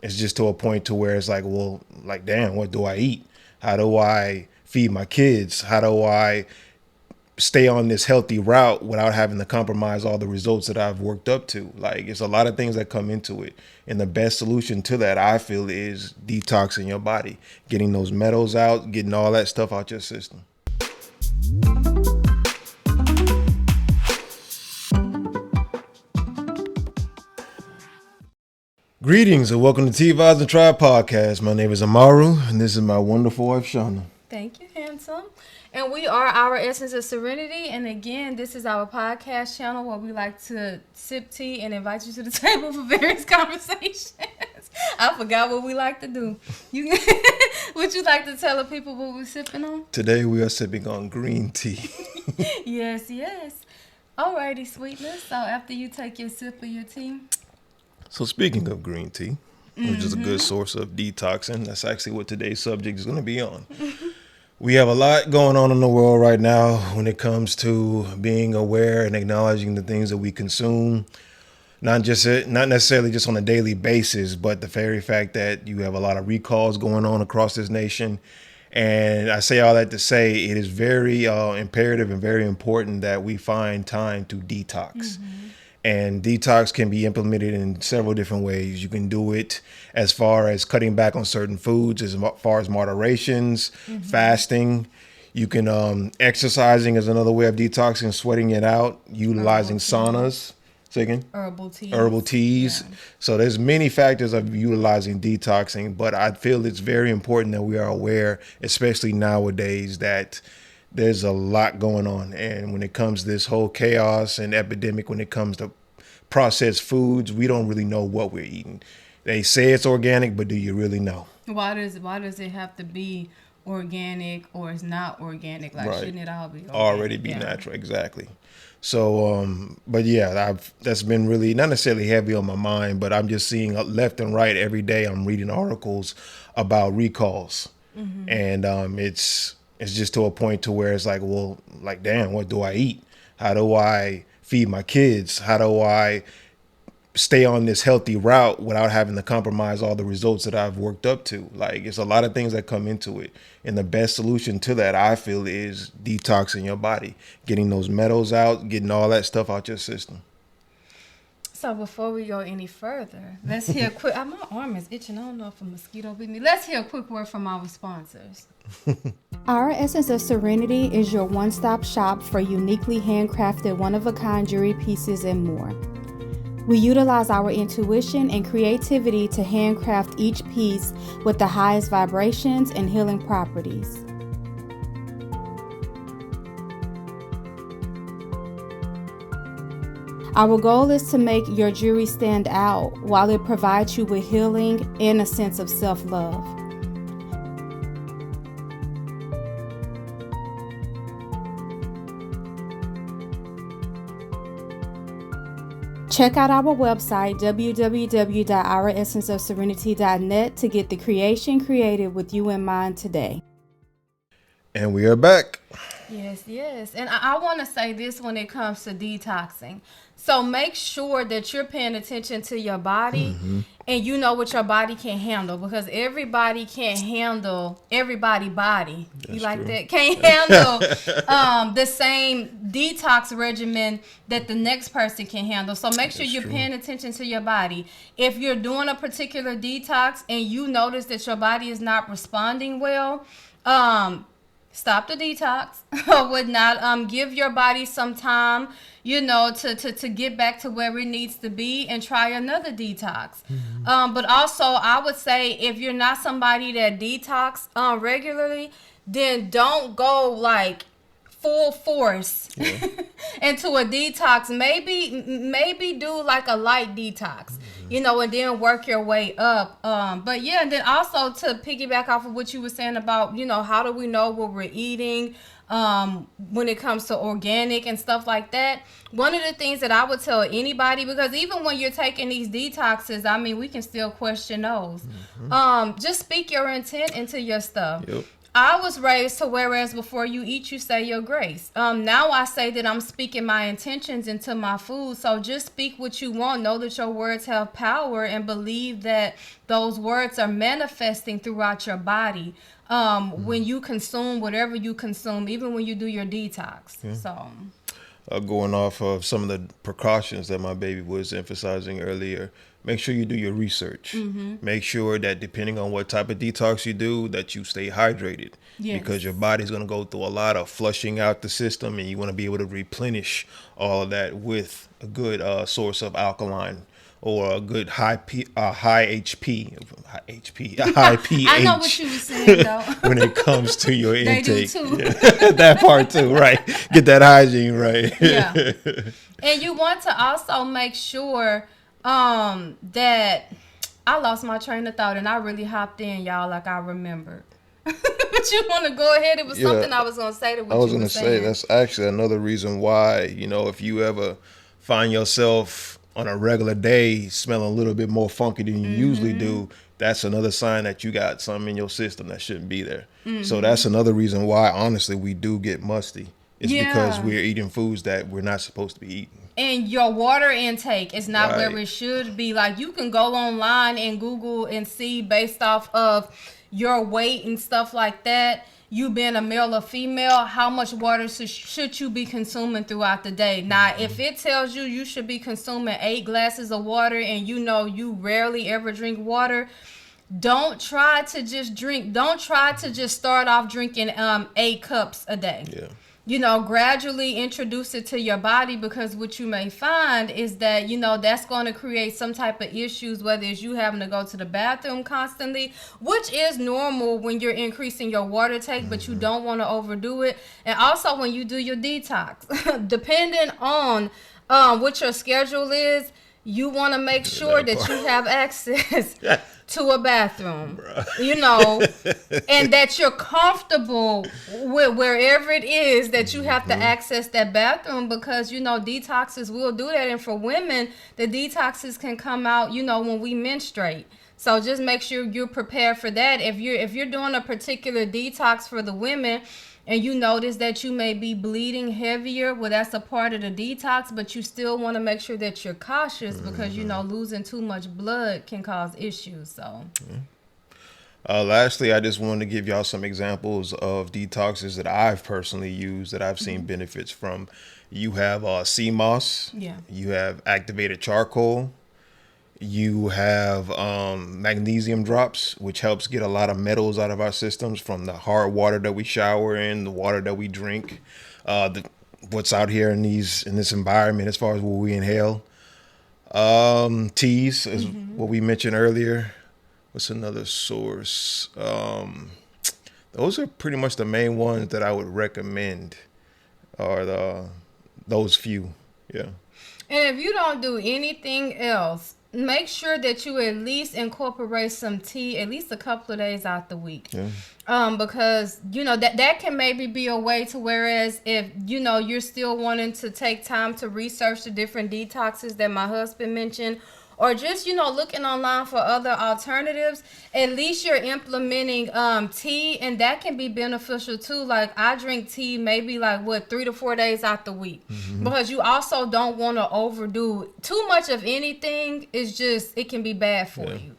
it's just to a point to where it's like, well, like, damn, what do I eat? How do I feed my kids? How do I stay on this healthy route without having to compromise all the results that I've worked up to? Like, it's a lot of things that come into it. And the best solution to that, I feel, is detoxing your body, getting those metals out, getting all that stuff out your system. Greetings and welcome to Vybz and Tribe Podcast. My name is Amaru, and this is my wonderful wife, Shauna. Thank you, handsome. And we are our Essence of Serenity. And again, this is our podcast channel where we like to sip tea and invite you to the table for various conversations. I forgot what we like to do. Would you like to tell the people what we're sipping on? Today we are sipping on green tea. Yes. Alrighty, sweetness. So after you take your sip of your tea. So speaking of green tea, which is a good source of detoxing, that's actually what today's subject is going to be on. We have a lot going on in the world right now when it comes to being aware and acknowledging the things that we consume, not necessarily just on a daily basis, but the very fact that you have a lot of recalls going on across this nation. And I say all that to say it is very imperative and very important that we find time to detox. And detox can be implemented in several different ways. You can do it as far as cutting back on certain foods, as far as moderations, fasting. You can exercising is another way of detoxing, sweating it out, utilizing saunas. Say again? Herbal teas. Yeah. So there's many factors of utilizing detoxing, but I feel it's very important that we are aware, especially nowadays, that there's a lot going on. And when it comes to this whole chaos and epidemic, when it comes to processed foods, we don't really know what we're eating. They say it's organic, but do you really know? Why does it have to be organic or it's not organic? Like, right. Shouldn't it all be organic? Already be natural, exactly. So, but yeah, that's been really not necessarily heavy on my mind, but I'm just seeing left and right every day. I'm reading articles about recalls, and it's just to a point to where it's like, well, like, damn, what do I eat? How do I feed my kids? How do I stay on this healthy route without having to compromise all the results that I've worked up to? Like, it's a lot of things that come into it. And the best solution to that, I feel, is detoxing your body, getting those metals out, getting all that stuff out your system. So before we go any further, let's hear a quick. My arm is itching. I don't know if a mosquito bit me. Let's hear a quick word from our sponsors. Our Essence of Serenity is your one-stop shop for uniquely handcrafted, one-of-a-kind jewelry pieces and more. We utilize our intuition and creativity to handcraft each piece with the highest vibrations and healing properties. Our goal is to make your jewelry stand out while it provides you with healing and a sense of self-love. Check out our website, www.ouressenceofserenity.net, to get the creation created with you in mind today. And we are back. Yes. And I want to say this when it comes to detoxing. So make sure that you're paying attention to your body and you know what your body can handle, because everybody can't handle everybody's body. That's you like true. That? Can't handle the same detox regimen that the next person can handle. So make sure you're paying attention to your body. If you're doing a particular detox and you notice that your body is not responding well, stop the detox or whatnot. Give your body some time, to get back to where it needs to be and try another detox. But also, I would say if you're not somebody that detox regularly, then don't go like full force into a detox. Maybe do like a light detox. And then work your way up. But yeah, and then also to piggyback off of what you were saying about, how do we know what we're eating when it comes to organic and stuff like that? One of the things that I would tell anybody, because even when you're taking these detoxes, I mean, we can still question those. Just speak your intent into your stuff. Yep. I was raised to whereas before you eat, you say your grace. Now I say that I'm speaking my intentions into my food. So just speak what you want. Know that your words have power and believe that those words are manifesting throughout your body. When you consume whatever you consume, even when you do your detox. Yeah. So going off of some of the precautions that my baby was emphasizing earlier, make sure you do your research. Make sure that depending on what type of detox you do, that you stay hydrated. Yes. Because your body's going to go through a lot of flushing out the system, and you want to be able to replenish all of that with a good source of alkaline or a good high pH. I know what you were saying, though. When it comes to your intake. They do, too. Yeah. That part, too, right. Get that hygiene right. Yeah. And you want to also make sure that I lost my train of thought, and I really hopped in, y'all, like I remembered. But you want to go ahead? It was something I was going to say to what you were saying. I was going to say, that's actually another reason why, if you ever find yourself on a regular day smelling a little bit more funky than you usually do, that's another sign that you got something in your system that shouldn't be there. So that's another reason why, honestly, we do get musty. It's because we're eating foods that we're not supposed to be eating. And your water intake is not where it should be. Like, you can go online and Google and see based off of your weight and stuff like that, you being a male or female, how much water should you be consuming throughout the day. Now, if it tells you should be consuming 8 glasses of water and you rarely ever drink water, don't try to just start off drinking 8 cups a day. Yeah. Gradually introduce it to your body, because what you may find is that, that's going to create some type of issues, whether it's you having to go to the bathroom constantly, which is normal when you're increasing your water take, but you don't want to overdo it. And also when you do your detox, depending on what your schedule is, you want to make sure that you have access to a bathroom, and that you're comfortable with wherever it is that you have to access that bathroom, because, detoxes will do that. And for women, the detoxes can come out, when we menstruate. So just make sure you're prepared for that. If you're doing a particular detox for the women, and you notice that you may be bleeding heavier, well, that's a part of the detox, but you still want to make sure that you're cautious, because, losing too much blood can cause issues. So, lastly, I just wanted to give y'all some examples of detoxes that I've personally used that I've seen benefits from. You have sea moss. Yeah. You have activated charcoal. You have magnesium drops, which helps get a lot of metals out of our systems from the hard water that we shower in, the water that we drink, what's out here in this environment as far as what we inhale. Teas is what we mentioned earlier. What's another source? Those are pretty much the main ones that I would recommend, are those few. Yeah. And if you don't do anything else, make sure that you at least incorporate some tea at least a couple of days out the week. Yeah. Because, that can maybe be a way to, whereas if, you're still wanting to take time to research the different detoxes that my husband mentioned, or just, looking online for other alternatives, at least you're implementing tea, and that can be beneficial too. Like, I drink tea maybe 3 to 4 days out the week, because you also don't want to overdo too much of anything. It can be bad for you.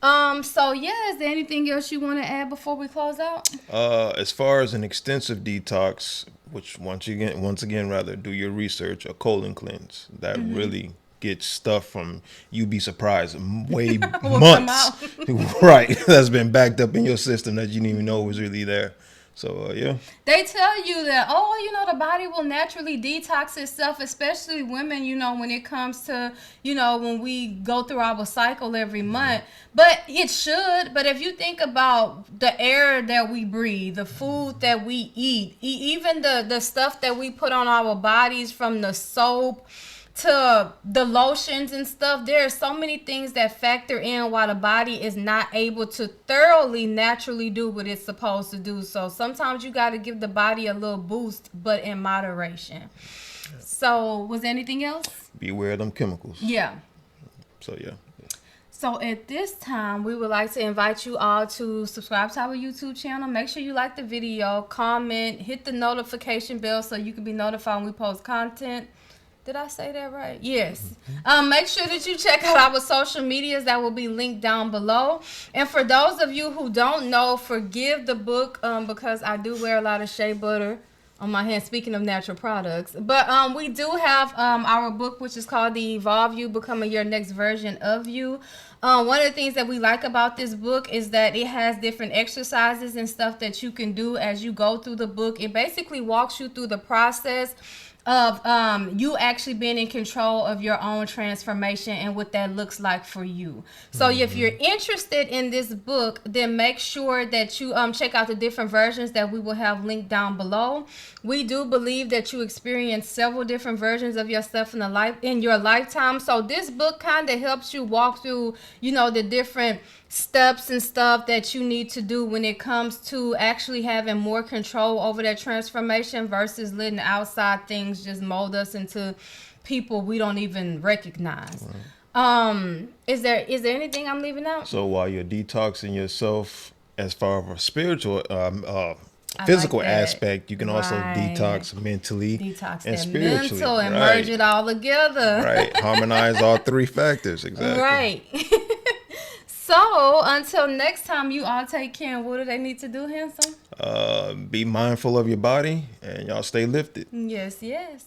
So is there anything else you want to add before we close out? As far as an extensive detox, which once again, rather do your research, a colon cleanse that really get stuff from, you'd be surprised, way months, right, that's been backed up in your system that you didn't even know was really there. So, They tell you that, the body will naturally detox itself, especially women, when it comes to, when we go through our cycle every month. But it should. But if you think about the air that we breathe, the food that we eat, even the stuff that we put on our bodies, from the soap to the lotions and stuff, there are so many things that factor in why the body is not able to thoroughly naturally do what it's supposed to do. So sometimes you got to give the body a little boost, but in moderation. So was there anything else? Beware of them chemicals. Yeah. So So at this time, we would like to invite you all to subscribe to our YouTube channel. Make sure you like the video, comment, hit the notification bell so you can be notified when we post content. Did I say that right? Yes. Make sure that you check out our social medias that will be linked down below. And for those of you who don't know, forgive the book because I do wear a lot of shea butter on my hand, speaking of natural products. But we do have our book, which is called The Evolve You, Becoming Your Next Version of You. One of the things that we like about this book is that it has different exercises and stuff that you can do as you go through the book. It basically walks you through the process of you actually being in control of your own transformation and what that looks like for you. So if you're interested in this book, then make sure that you check out the different versions that we will have linked down below. We do believe that you experience several different versions of yourself in your lifetime. So this book kind of helps you walk through, the different steps and stuff that you need to do when it comes to actually having more control over that transformation versus letting outside things just mold us into people we don't even recognize. Right. Is there anything I'm leaving out? So while you're detoxing yourself as far as a spiritual physical aspect, you can also detox mentally and spiritually. Mental and merge it all together. Right. Harmonize all three factors. Exactly. Right. So, until next time, you all take care. And what do they need to do, handsome? Be mindful of your body, and y'all stay lifted. Yes, yes.